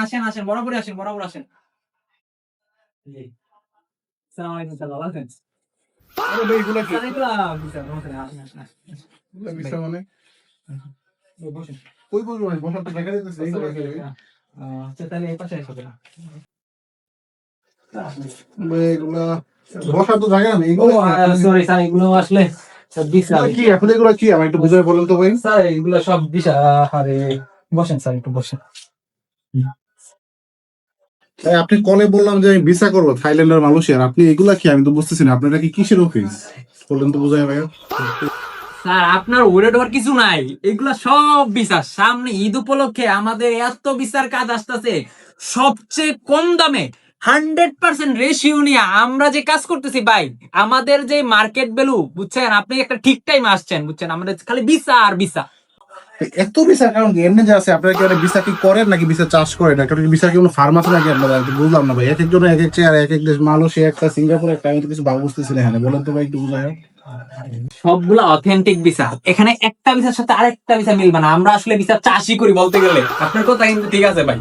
আসেন আসেন, বরাবর আসেন, বরাবর আসেন। সালাম আলাইকুম স্যার, ভালো আছেন? আরে ভাই এগুলা কি? স্যার এগুলা বিচার, নমস্কার, আসেন আসেন আসেন। এগুলা ভিসা মানে? বসেন। কই বলবো ভাই, বসার তো জায়গা দিতেছে, এগুলা কি ভাই? আচ্ছা তাহলে এই পাশে এসো কেন? ভাই এগুলা বসার তো জায়গা নেই, ও এগুলা কি আপনি? সরি স্যার, এগুলো আসলে স্যার ভিসা। এগুলা কি এখন, এগুলা কি আমার একটু বুঝাই বলেন তো ভাই। স্যার এগুলো সব ভিসা। আরে বসেন স্যার, একটু বসেন। ভাই আপনি কলে বললাম যে আমি ভিসা করবো থাইল্যান্ড আর মালয়েশিয়ার, আপনি এগুলা কি আমি তো বুঝতেছি না, আপনারা কি কিসের অফিস বলেন তো বুঝাই ভাই। স্যার আপনার ওরে ডোর কিছু নাই, এগুলা সব বিচার। সামনে ঈদ উপলক্ষে আমাদের এত বিচার কাজ আসতেছে, সবচেয়ে কম দামে 100% রেশিও নিয়ে আমরা যে কাজ করতেছি ভাই, আমাদের যে মার্কেট ভ্যালু বুঝছেন, আপনি একটা ঠিক টাইম আসছেন বুঝছেন, আমাদের খালি ভিসা আর ভিসা। এত ভিসার কারণ কি? এমনি যে আছে, আপনারা কি ভিসা কি করেন নাকি ভিসা চাষ করেন? একটা ভিসা কি কোনো ফার্ম আছে নাকি আপনারা? একটু বুঝলাম না ভাই, এক একজন এক এক চেয়ার, এক এক দেশ, মালয়েশিয়া একটা, সিঙ্গাপুর একটা, আমি তো কিছু ভালো বুঝতেছি না এখানে, বলেন তো ভাই একটু বুঝাই। সবগুলা অথেন্টিক ভিসা, এখানে একটা ভিসার সাথে আরেকটা ভিসা মিলবে না। আমরা আসলে ভিসা চাষই করি বলতে গেলে। আপনার কথা কিন্তু ঠিক আছে ভাই।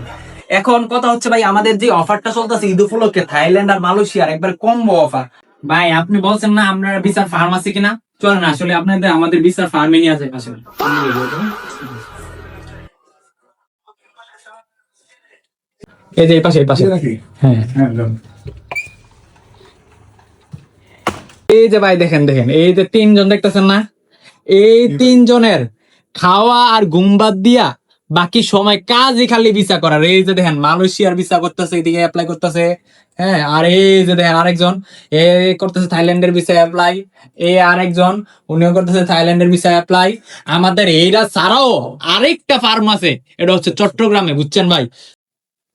এখন কথা হচ্ছে ভাই, আমাদের যে অফারটা চলতেছে ঈদ উপলক্ষে থাইল্যান্ড আর মালয়েশিয়ার একবার কম্বো অফার। ভাই আপনি বলছেন না আপনার ভিসার ফার্ম আছে কিনা, চলেন আসলে আপনাদের আমাদের ভিসার ফার্মে নিয়ে যায় আসলে। এই যে এই পাশে, এই পাশে। নাকি? হ্যাঁ হ্যাঁ যান। এই যে ভাই দেখেন দেখেন, এই যে তিনজন দেখতেছেন না, এই তিনজনের খাওয়া আর ঘুম বাদ দিয়া বাকি সময় কাজই খালি ভিসা করার। এই যে দেখেন মালয়েশিয়ার ভিসা করতেছে, এদিকে অ্যাপ্লাই করতেছে। হ্যাঁ, আর এই যে দেখেন আরেকজন এ করতেছে থাইল্যান্ডের ভিসা অ্যাপ্লাই। আরেকজন উনিও করতেছে থাইল্যান্ডের ভিসা অ্যাপ্লাই। আমাদের এইটা ছাড়াও আরেকটা ফার্ম আছে, এটা হচ্ছে চট্টগ্রামে, বুঝছেন ভাই।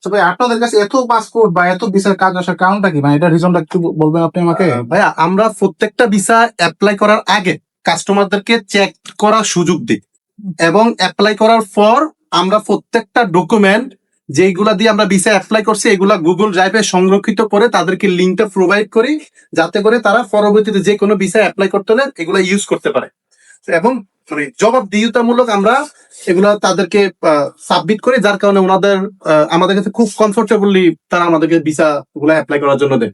তো ভাই আপনাদের কাছে এত পাসপোর্ট বা এত ভিসার কাজ আসার কারণটা কি, মানে এটা রিজনটা একটু বলবেন আপনি আমাকে? ভাইয়া আমরা প্রত্যেকটা ভিসা অ্যাপ্লাই করার আগে কাস্টমারদেরকে চেক করার সুযোগ দিই, এবং অ্যাপ্লাই করার পর আমরা প্রত্যেকটা ডকুমেন্ট যেগুলা দিয়ে আমরা ভিসা অ্যাপ্লাই করছি এগুলা গুগল ড্রাইভে সংরক্ষিত করে তাদেরকে লিঙ্কটা প্রোভাইড করি, যাতে করে তারা পরবর্তীতে যে কোনো ভিসা অ্যাপ্লাই করতে হলে এগুলা ইউজ করতে পারে। এবং জবাবদিহিতামূলক আমরা এগুলা তাদেরকে সাবমিট করি, যার কারণে ওনাদের আমাদের কাছে খুব কমফোর্টেবলি তারা আমাদেরকে ভিসা গুলা অ্যাপ্লাই করার জন্য দেয়।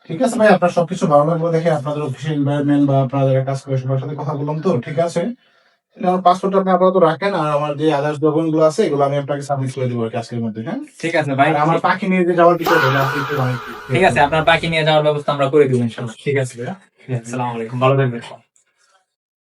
ঠিক আছে ভাই, আপনার সবকিছু ভালো লাগলো দেখে, আপনাদের অফিসের এনভায়রনমেন্ট বা আপনাদের কাজ করে সবার সাথে কথা বললাম, তো ঠিক আছে। আমার পাসপোর্টটা আপনি আপাতত রাখেন, আর আমার যে আদার্স ডকুমেন্ট গুলো আছে এগুলো আমি আপনাকে সাবমিট করে দেবো আজকের মধ্যে। হ্যাঁ ঠিক আছে ভাই, আর আমার পাখি নিয়ে যে যাওয়ার বিষয় হলো আপনি একটু ঠিক আছে, আপনার বাকি নিয়ে যাওয়ার ব্যবস্থা আমরা করে দিব ইনশাআল্লাহ। ঠিক আছে ভাইয়া, আসসালামু আলাইকুম, ভালো থাকবেন।